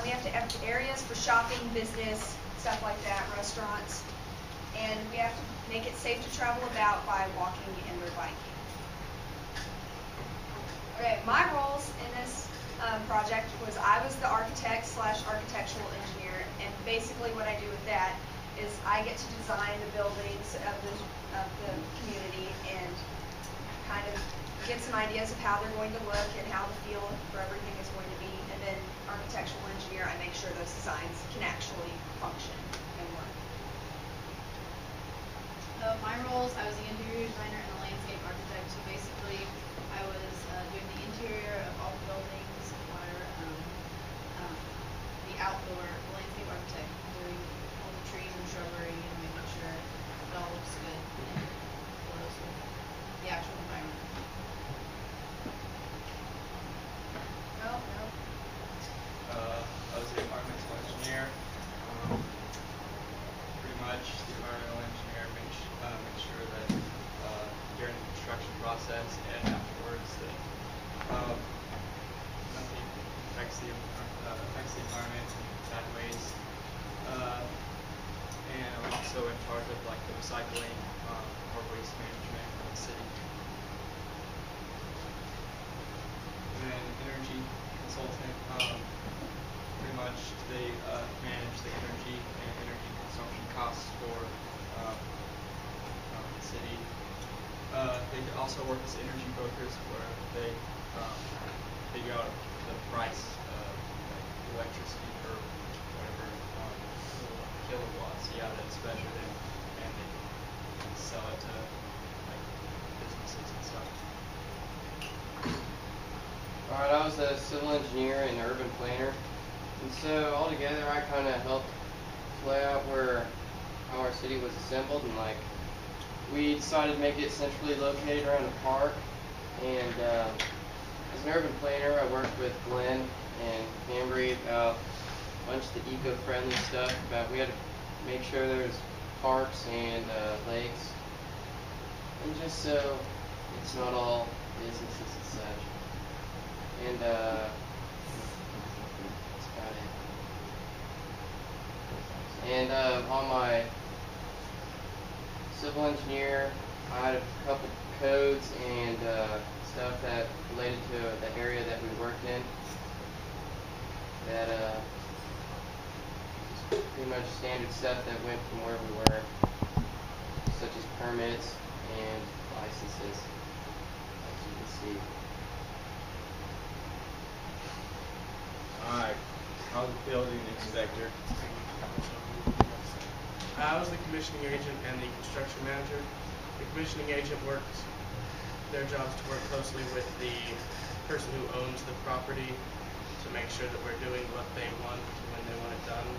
We have to have areas for shopping, business, stuff like that, restaurants. And we have to make it safe to travel about by walking and or biking. Okay, my roles in this project was I was the architect / architectural engineer, and basically what I do with that is I get to design the buildings of the community and kind of get some ideas of how they're going to look and how the feel for everything is going to be, and then architectural engineer, I make sure those designs can actually function and work. My roles, I was the interior designer and the landscape architect, so basically I was doing the interior of all the buildings, while the outdoor landscape architect doing all the trees and shrubbery and making sure it all looks good and flows with the actual environment. I was the environmental engineer. Pretty much the environmental engineer makes sure that during the construction process and afterwards that nothing affects the environment in bad ways. And I'm also in charge of like the recycling or waste management of the city. And then energy consultant. Pretty much they manage the energy and energy consumption costs for the city. They also work as energy brokers where they figure out the price of electricity for whatever kilowatts that's measured in, and they can sell it to like businesses and stuff. Alright, I was a civil engineer and urban planner. And so altogether I kind of helped lay out how our city was assembled, and like we decided to make it centrally located around a park. And as an urban planner, I worked with Glenn and Ambry about a bunch of the eco-friendly stuff. We had to make sure there was parks and lakes, and just so it's not all businesses and such. And that's about it. And on my civil engineer, I had a couple codes and stuff that related to the area that we worked in. That pretty much standard stuff that went from where we were, such as permits and licenses, as you can see. Alright, I was a building inspector. I was the commissioning agent and the construction manager. The commissioning agent their job is to work closely with the person who owns the property to make sure that we're doing what they want when they want it done.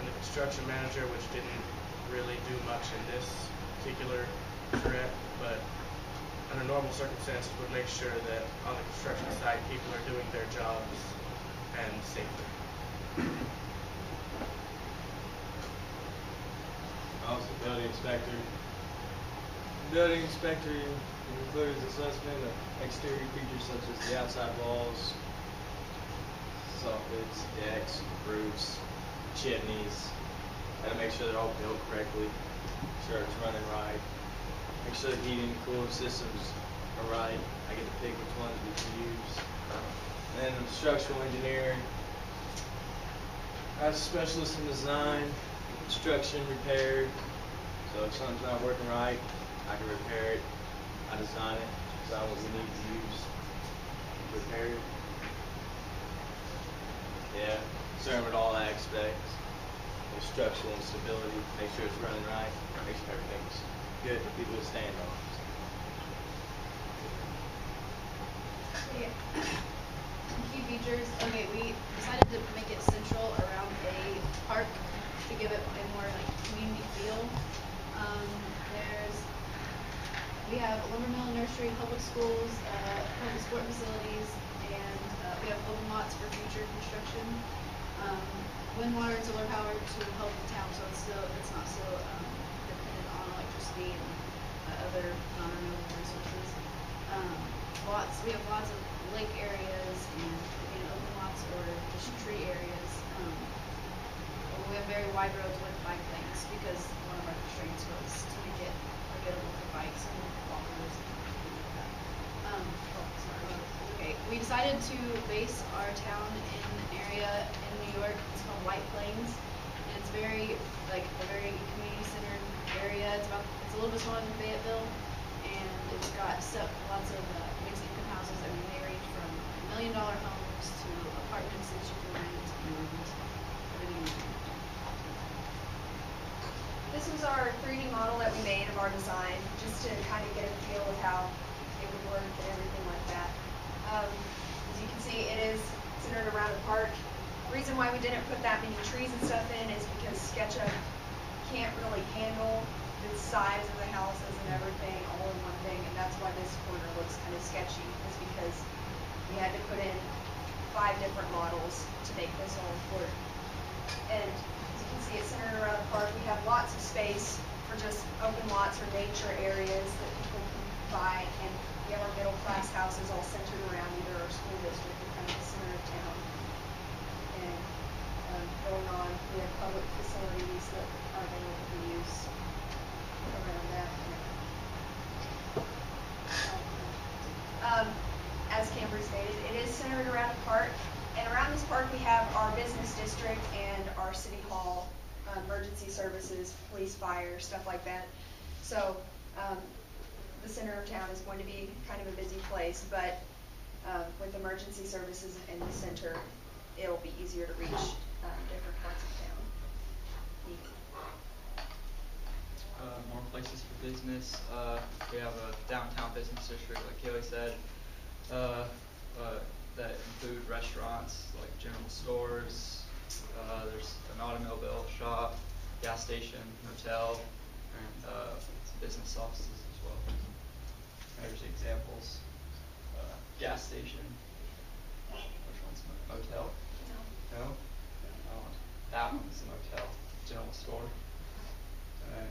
And the construction manager, which didn't really do much in this particular charrette, but under normal circumstances would make sure that on the construction site people are doing their jobs and safely. I was the building inspector. Building inspector includes assessment of exterior features such as the outside walls, soffits, decks, roofs, chimneys. Gotta make sure they're all built correctly, make sure it's running right, make sure the heating and cooling systems are right. I get to pick which ones we can use. And then I'm structural engineering. I was a specialist in design, construction, repair. So if something's not working right, I can repair it. I design it, design what we need to use, repair it. Yeah, concerned with all aspects, structural and stability, make sure it's running right, make sure everything's good for people to stand on. Yeah. Key features. Okay, we decided to make it central around a park to give it a more like community feel. We have a lumber mill, nursery, public schools, public sport facilities, and we have open lots for future construction. Wind, water, and solar power to help the town, so it's not so dependent on electricity and other non-renewable resources. We have lots of lake areas and again open lots or just tree areas. wide roads with bike lanes because one of our constraints was to make it available for bikes and walkers and things like that. Okay, we decided to base our town in an area in New York. It's called White Plains, and it's very like a very community-centered area. It's a little bit smaller than Fayetteville, and it's got lots of mixed income houses. I mean, they range from $1 million homes to apartments that you can rent and everything. This was our 3D model that we made of our design, just to kind of get a feel of how it would work and everything like that. As you can see, it is centered around a park. The reason why we didn't put that many trees and stuff in is because SketchUp can't really handle the size of the houses and everything all in one thing, and that's why this corner looks kind of sketchy, is because we had to put in 5 different models to make this all work. And as you can see, it's centered around a park. We have lots of space for just open lots or nature areas that people can buy, and we have our middle class houses all centered around either our school district or kind of the center of town. And going on, we have public facilities that are available for use around that. As Camber stated, it is centered around a park, and around this park we have our business district and our city hall, emergency services, police, fire, stuff like that. So the center of town is going to be kind of a busy place, but with emergency services in the center, it'll be easier to reach different parts of town. More places for business. We have a downtown business district, like Kaylee said, that include restaurants like general stores. There's an automobile shop, gas station, hotel, and business offices as well. There's examples. Gas station. Which one's a motel? No? Oh, that one's a motel. General store. And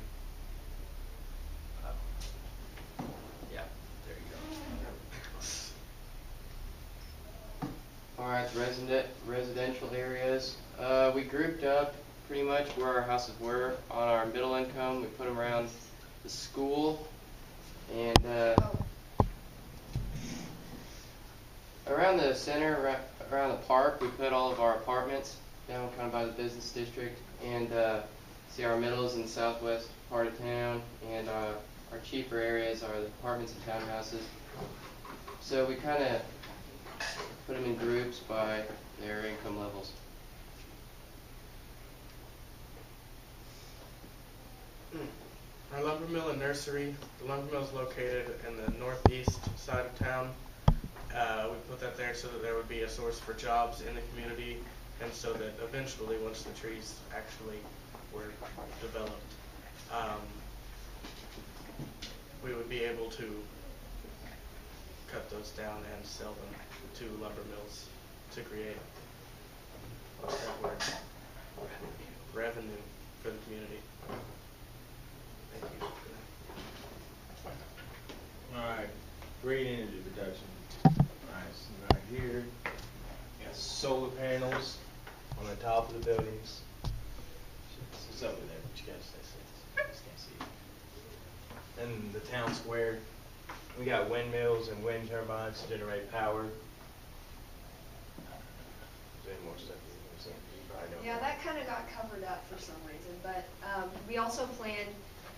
yeah, there you go. Alright, residential areas. We grouped up pretty much where our houses were on our middle income. We put them around the school and around the center, around the park. We put all of our apartments down kind of by the business district, and see our middles in the southwest part of town, and our cheaper areas are the apartments and townhouses. So we kind of put them in groups by their income levels. Our lumber mill and nursery. The lumber mill is located in the northeast side of town. We put that there so that there would be a source for jobs in the community, and so that eventually, once the trees actually were developed, we would be able to cut those down and sell them to lumber mills to create revenue for the community. Thank you. Alright, great energy production. Alright, so right here, you got solar panels on the top of the buildings. It's over there, but you guys can't see it. Then the town square, we got windmills and wind turbines to generate power. Is there any more stuff you want to say? You probably know. Yeah, that kind of got covered up for some reason, but we also plan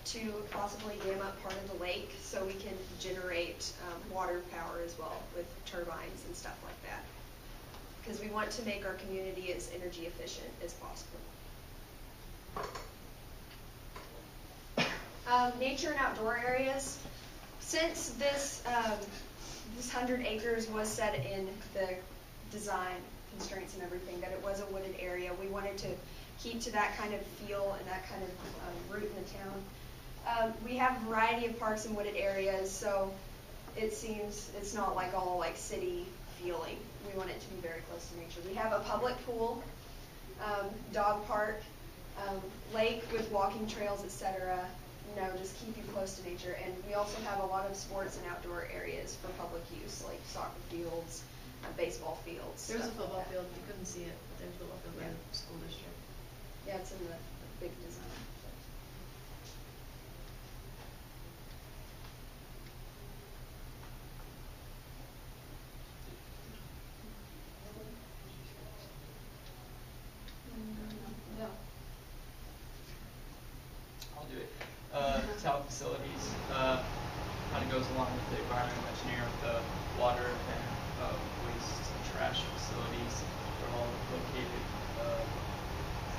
to possibly dam up part of the lake so we can generate water power as well with turbines and stuff like that, because we want to make our community as energy efficient as possible. Nature and outdoor areas. Since this 100 acres was set in the design constraints and everything, that it was a wooded area, we wanted to keep to that kind of feel and that kind of root in the town. We have a variety of parks and wooded areas, so it seems it's not like all like city feeling. We want it to be very close to nature. We have a public pool, dog park, lake with walking trails, etc. You know, just keep you close to nature. And we also have a lot of sports and outdoor areas for public use, like soccer fields, baseball fields. There was a stuff like football that. field. You couldn't see it, but there's a football field by the school district. Yeah, it's in the big design. No. I'll do it. Town facilities, kind of goes along with the environmental engineer with the water and waste and trash facilities. They're all located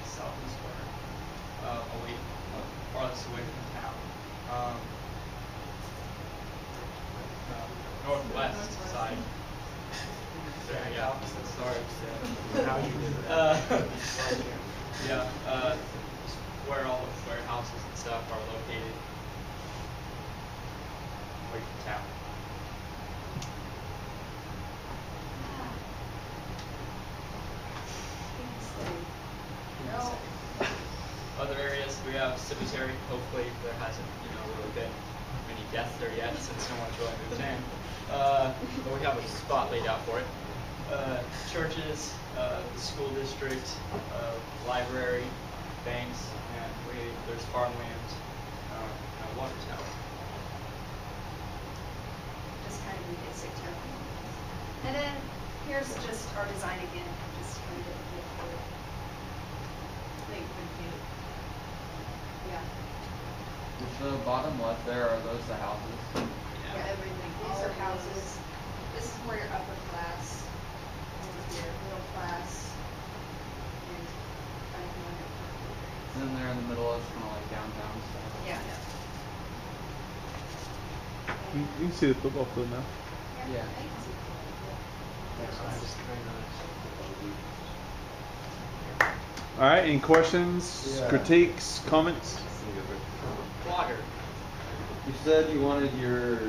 southeast corner, farthest away from town. Northwest side. There you go. Sorry. How you do that? Yeah, where all the warehouses and stuff are located. Away from town. No. Other areas, we have cemetery. Hopefully there hasn't, really been many deaths there yet since no one's really moved in. But we have a spot laid out for it. Churches, the school district, library, banks, and there's farmland, and a water tower. Just kind of a basic term. And then here's just our design again, just kind of get a feel for it. Like, would you? Yeah. The bottom left there, are those the houses? Yeah, everything. These are houses. This is where your upper class, over here, middle class, and kind of more And then there in the middle is kind of like downtown stuff. Yeah. You can see the football field now. Yeah. All right. Any questions, critiques, comments? Water. You said you wanted your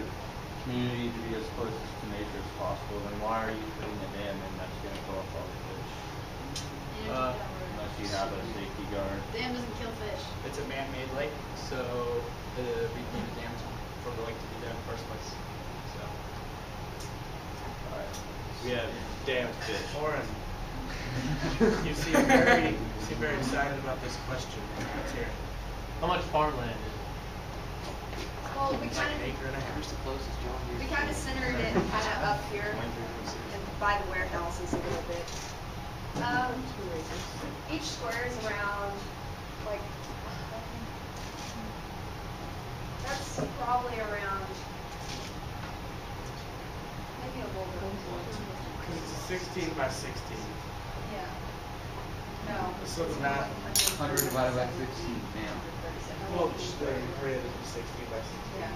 community to be as close to nature as possible. Then why are you putting a dam in that's going to kill off all the fish? Unless you have a safety guard. Dam doesn't kill fish. It's a man-made lake, so we need a dam for the lake to be there in the first place. So. Alright. We have damned fish. Warren, you seem very excited about this question. Let's hear it. How much farmland is it? Well, we It's like kind an acre and a half. we kind of centered it kind of up here and by the warehouses a little bit. Each square is around, like, that's probably around, maybe a little bit more. It's 16 by 16. Yeah. No. So the math. 100 divided by 16, damn. Well, the grid is 16 by 16. Yeah.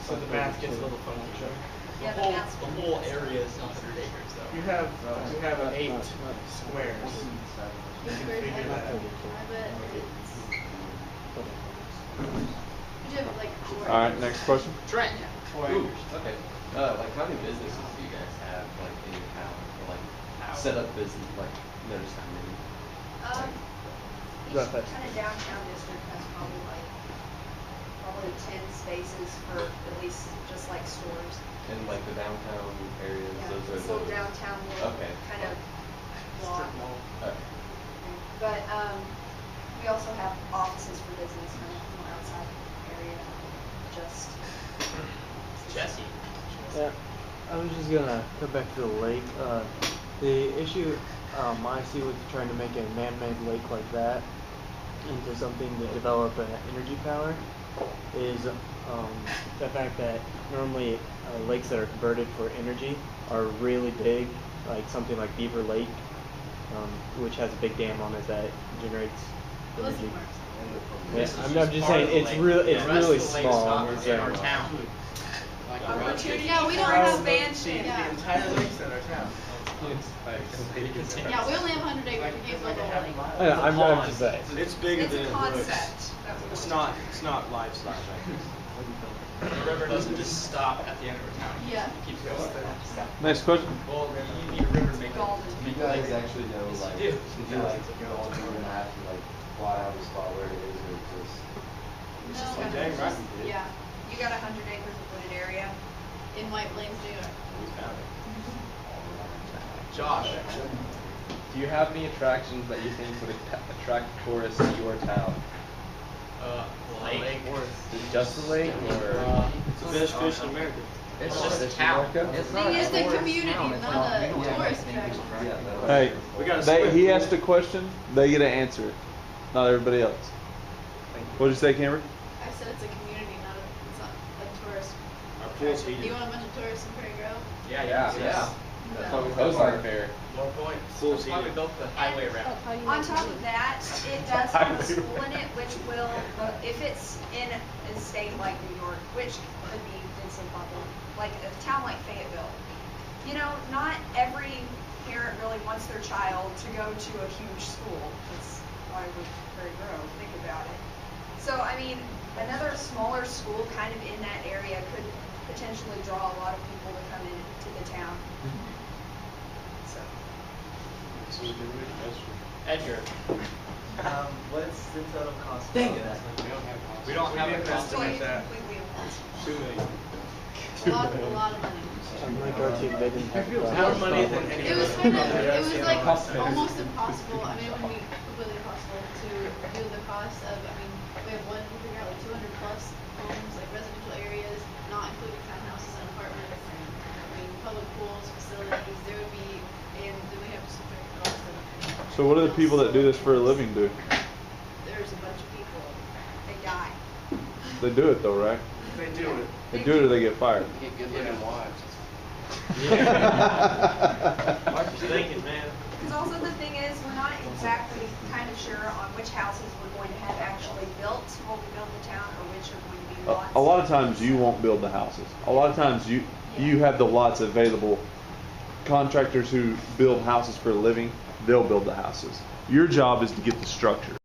So the math gets a little funky. Yeah, the math's The whole area is 100 acres, though. You have 8 squares. You can figure that out. I bet it's. You have like 4 All right. acres. Next question. Trent. 4 Ooh, acres. okay. Like how many businesses do you guys have like in your town? Or, like set up business, like notice how many? Each kind of downtown district has probably 10 spaces for at least just like stores. And like the downtown areas, Yeah, those are this little the downtown little Okay. kind of block. Okay. But we also have offices for business kind of more outside area, just. Jesse. Yeah, I was just gonna go back to the lake. The issue I see with trying to make a man-made lake like that into something to develop an energy power is the fact that normally lakes that are converted for energy are really big, like something like Beaver Lake, which has a big dam on it that generates energy. This Yeah, is I'm just saying it's really small. It's in our town. Opportunity Yeah, we don't for have expansion. The entire lake's in our town. Yeah, we only have 100 acres. We can't build a whole lake. I'm just saying. It's bigger It's than a it looks. concept. that we It's want not livestock. The river doesn't just stop at the end of our town. Yeah. It keeps going. Next question. Well, you need a river to make it. Golden. To Do make you a guys lake. actually know, Yes, like, you do. did you like go all through the map and like plot out the spot where it is, or just? It's just No. kind Dang, of, right. yeah, you got 100 acres of wooded area. In White Plains, New York. We found it. Josh. Do Do you have any attractions that you think would attract tourists to your town? Lake. Is it just the lake, or? It's the best fish in America. It's just a Fish in town. America? It's Thing is the community, not a tourist attraction. Hey, We gotta split. he asked a question, they get to answer it, not everybody else. What'd you say, Cameron? I said it's a community, it's not a tourist. Our pool's attraction. heated. Do you want a bunch of tourists in Prairie Grove? Yeah. That's why we No. host our fair. More points. Pool's That's why we heated. built the highway route. On top of that, it does have a school in it, which will, if it's in a state like New York, which could be densely populated, like a town like Fayetteville, you know, not every parent really wants their child to go to a huge school. That's why would Prairie Grove think about it. So, I mean, another smaller school kind of in that area could potentially draw a lot of people to come into the town. So. Edgar. What's the total cost? Dang of it. that? We don't have a cost. estimate that. Completely impossible. 2 million. A lot of money. On my go-to, they didn't have. More money than any It was other kind of, company it I've was seen like on the website. almost impossible, I mean, it wouldn't be completely impossible to do the cost of, I mean, we have we figure out like 200 plus homes, like residential areas, not including townhouses and apartments, and, I mean, public pools, facilities, there would be, and then we have to subtract the cost of. So what do the people that do this for a living do? There's a bunch of people. They die. They do it though, right? They do it. They do it or they get fired. You get good looking wives. Mark is thinking, man. Because also the thing is, we're not exactly kind of sure on which houses we're going to have actually built when we build the town, or which are going to be lots. A lot of times you won't build the houses. A lot of times you have the lots available. Contractors who build houses for a living, they'll build the houses. Your job is to get the structure.